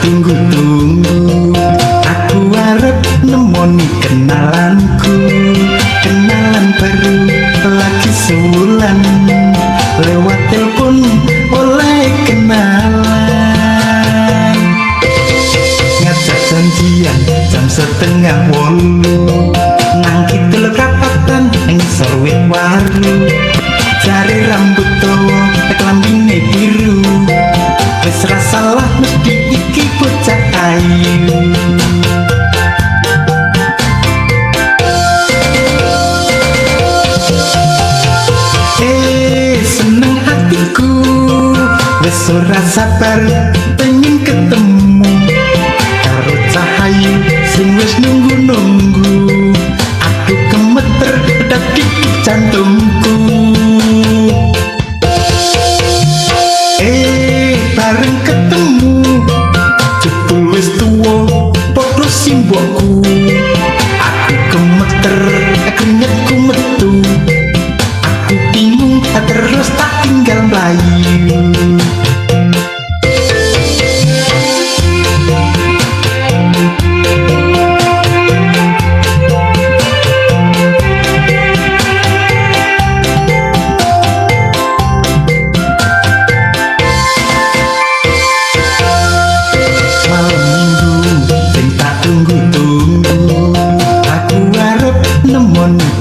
tunggu-tunggu, aku harap nemoni kenalanku, kenalan baru lagi sebulan, lewat telepon oleh kenalan, ngajak janjian jam 7:30, nang kidul kapatan ngisor wit waru, jari rambut dawa klambine biru, wis ra salah mesti iki bocah ayu. Seneng hatiku, wis ora sabar pengen ketemu karo cahayu sing wis nunggu-nunggu, aku gemeter dadi jantungku. Bareng ketemu jebul wis tuwa padha simbokku, aku gemeter keringetku metu, aku bingung terus tak tinggal mlayu.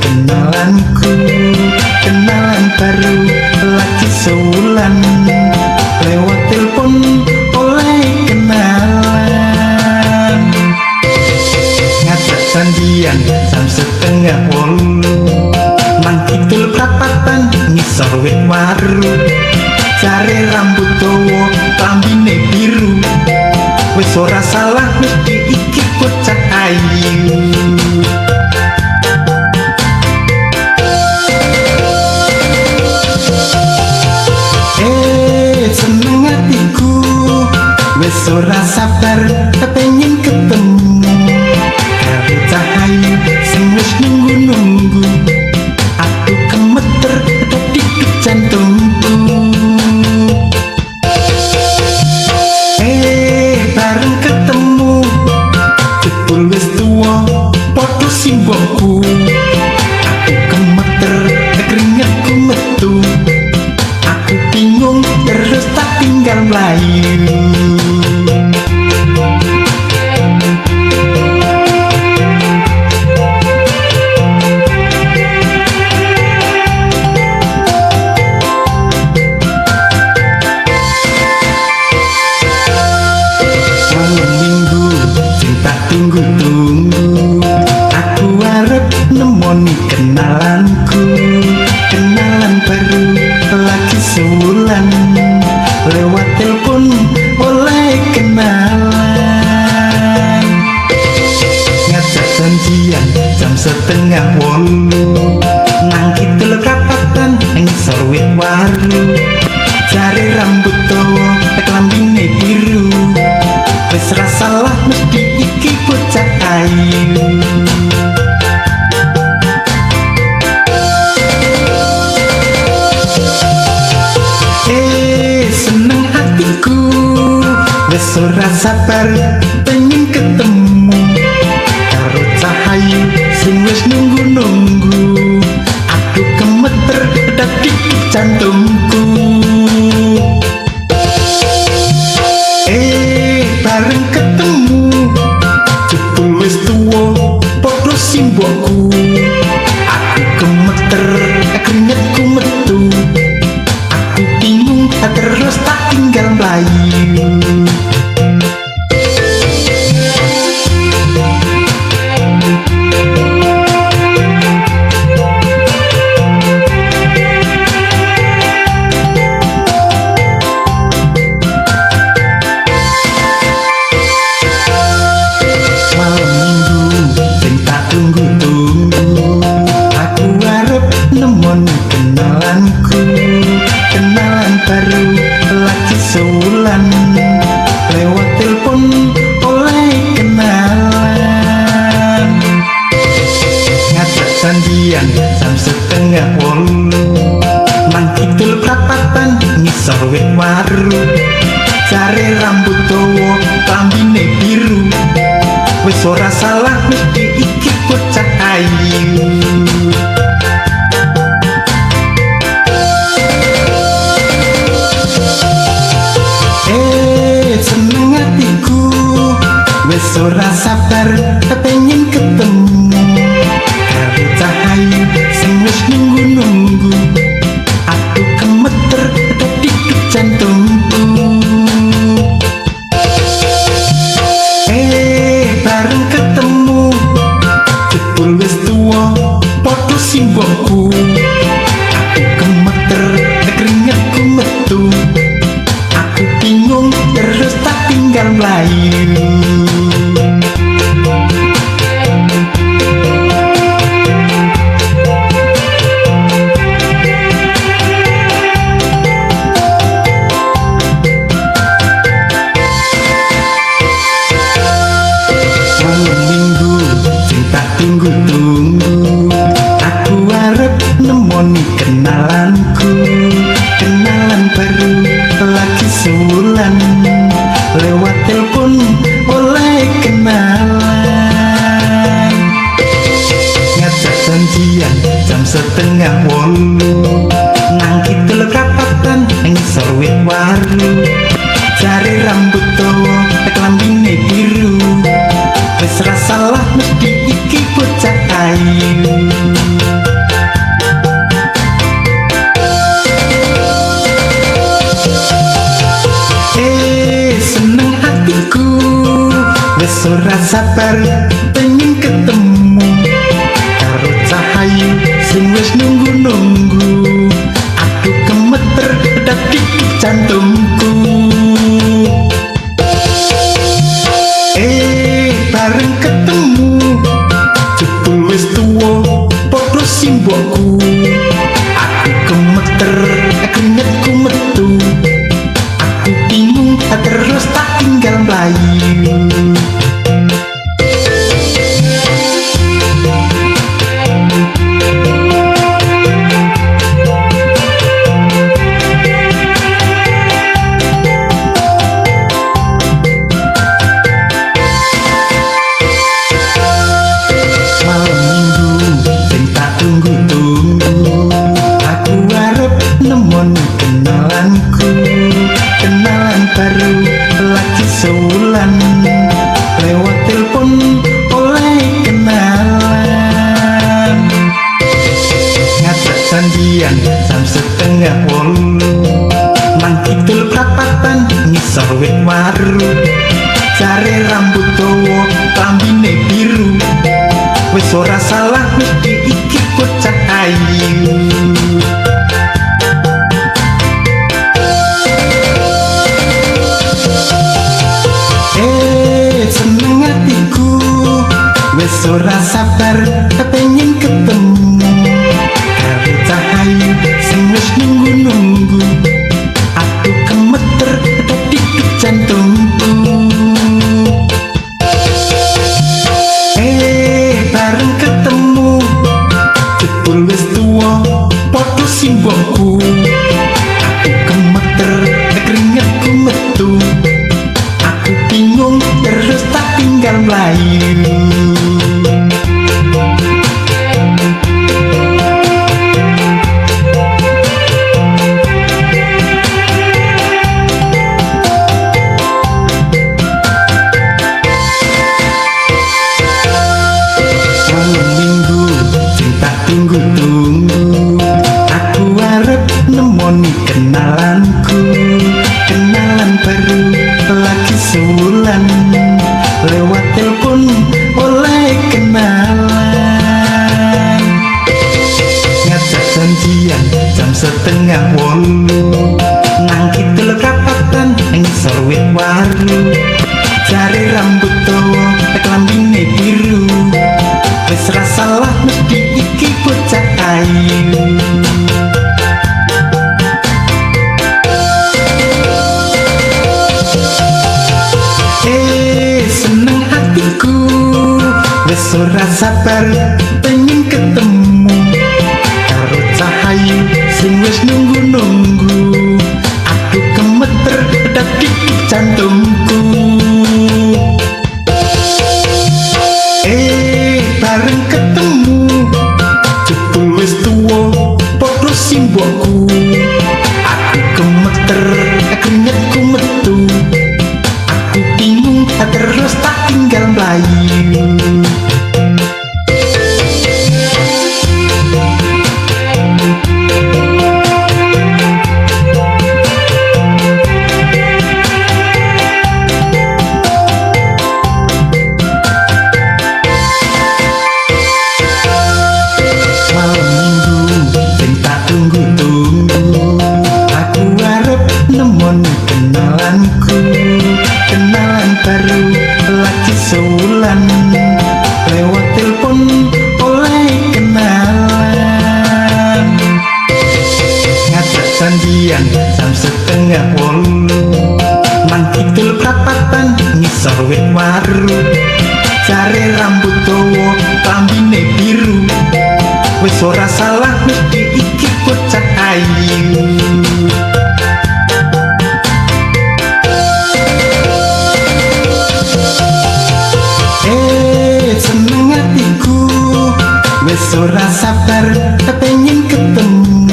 Kenalanku, kenalan baru lagi sebulan, lewat telepon oleh kenalan, ngajak janjian jam 7:30, nang kidul prapatan ngisor wit waru, jare rambut dawa klambine biru, wis ora salah mesti iki bocah ayu. Seneng hatiku, wis ora sabar pengen ketemu karo cahayu sing wis nunggu-nunggu, aku gemeter dadi jantungku. Bareng ketemu jebul wis tuwa padha simbokku, aku gemeter keringetku metu, aku bingung terus tak tinggal mlayu. Malam minggu sing tak tunggu-tunggu, aku harap nemoni kenalanku, kenalan baru lagi sebulan, lewat telepon oleh kenalan, ngajak janjian jam 7:30, nang kidul kapatan ngisor wit waru, jari rambut dawa klambine biru, wis ra salah mesti iki bocah ayu. Seneng hatiku, wis ora sabar pengen ketemu karo cahayu sing wis nunggu-nunggu, aku gemeter dadi jantungku. Bareng ketemu jebul wis tuwa padha simbokku, aku gemeter keringetku metu, aku bingung terus tak tinggal mlayu. Malam minggu sing tak tunggu-tunggu, aku harap nemoni kenalanku, kenalan baru lagi sebulan, lewat telepon oleh kenalan, ngajak janjian jam 7:30, nang kidul prapatan ngisor wit waru, jare rambut dawa klambine biru wis ora salah mesti iki bocah ayu seneng hatiku wis ora sabar kepengin ketemu karo cahayu sing wis nunggu-nunggu aku gemeter dadi jantungku bareng ketemu jebul wis tuwa padha simbokku aku gemeter keringetku metu aku bingung terus tak tinggal melayu malam minggu sing tak tunggu-tunggu aku arep nemoni kenalanku kenalan baru lagi sebulan lewat telepon oleh kenalan ngajak janjian jam 7:30 nang kidul kapatan ing sawit waru jare rambut dawa klambine biru wis ra salah mesti iki bocah ayu seneng hatiku wis ora sabar pengen ketemu karo cahayu sing wis nunggu-nunggu aku gemeter dadi jantungku bareng ketemu jebul wis tuwa padha simbokku aku gemeter keringetku metu aku bingung terus tak tinggal melayu malam minggu sing tak tunggu-tunggu aku arep nemoni kenalanku kenalan baru lagi sebulan lewat telepon oleh kenalan ngajak janjian jam 7:30 nang kidul prapatan ngisor wit waru jare rambut dawa klambine biru wis ora salah mesti iki bocah ayu seneng hatiku wis ora sabar kepengin ketemu karo cahayu sing wis nunggu-nunggu aku gemeter dadi jantungku bareng ketemu jebul wis tuwa padha simbokku aku gemeter keringetku metu aku bingung terus tak tinggal melayu malam minggu sing tak tunggu-tunggu aku arep nemoni kenalanku kenalan baru lagi sebulan lewat telepon oleh kenalan ngajak janjian jam 7:30 nang kidul kapatan ing sawit waru jare rambut dawa klambine biru wis ra salah mesti iki bocah ayu seneng hatiku wis ora sabar pengen ketemu karo cahayu sing wis nunggu-nunggu aku gemeter dadi kenalanku, kenalan baru lagi sewulan, lewat telepon oleh kenalan. Ngajak janjian jam 7:30 nang kidul prapatan ngisor wit waru. Jare rambut dawa klambine biru, wis ora salah mesti iki bocah ayu. Seneng hatiku, wis ora sabar kepengin ketemu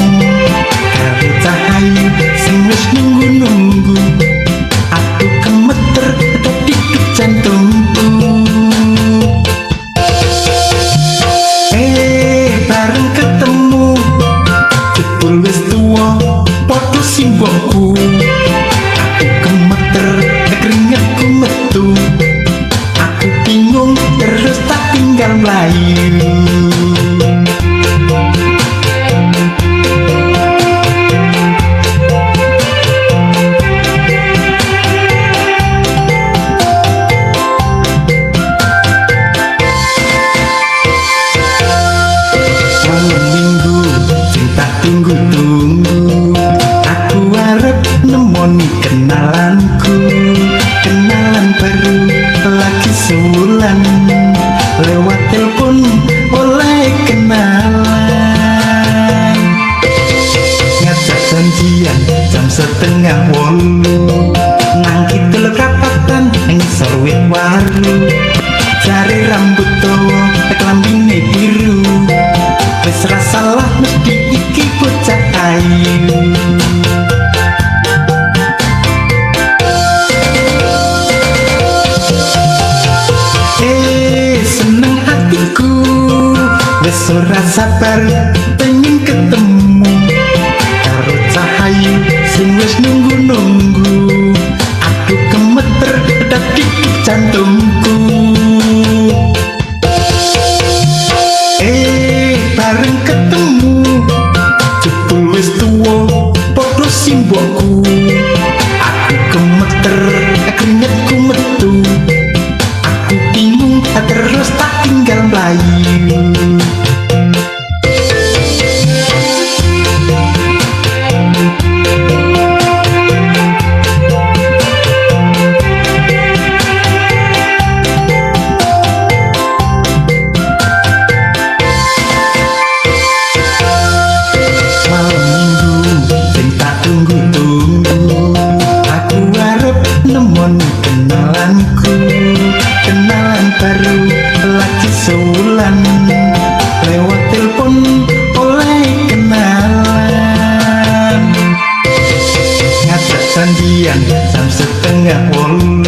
karo cahayu sing wis nunggu-nunggu. Aku gemeter detik jantungku. Bareng ketemu jebul wis tuwa padha simbokku. Aku gemeter keringetku metu. Aku bingung terus tak tinggal melayu. Malam minggu sing tak tunggu-tunggu, aku arep nemoni kenalanku, kenalan baru lagi sewulan, lewat telepon oleh kenalan. Ngajak janjian jam 7:30 nang kidul prapatan ngisor wit waru. Jare rambut dawa klambine biru, wis ora salah mesti iki bocah ayu. Seneng hatiku, wis ora sabar pengen ketemu karo cahayu sing wis nunggu-nunggu. Aku gemeter detik jantungku. Bareng ketemu jebul wis tuwa padha simbokku. Aku gemeter keringetku metu. Aku bingung terus tak tinggal melayu. Malam minggu sing tak tunggu-tunggu, aku arep nemoni kenalanku, kenalan baru lagi sewulan, lewat telepon oleh kenalan. Ngajak janjian jam 7:30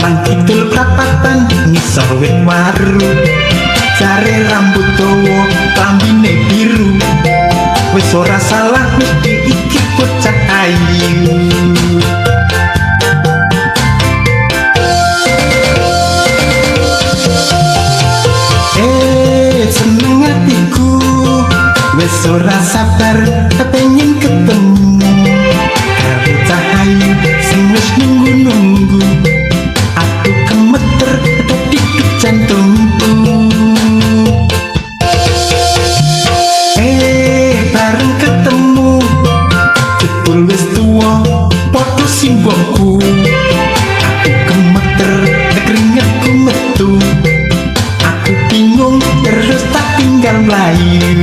nang kidul prapatan ngisor wit waru. Jare rambut dawa klambine biru, wis ora salah mesti iki bocah ayu. Seneng hatiku, wis ora sabar kepengin ketemu karo cahayu sing wis nunggu-nunggu. Aku gemeter detik jantungku. Bareng ketemu jebul wis tuwa padha simbokku. Aku gemeter keringetku metu. Aku bingung terus tak tinggal melayu.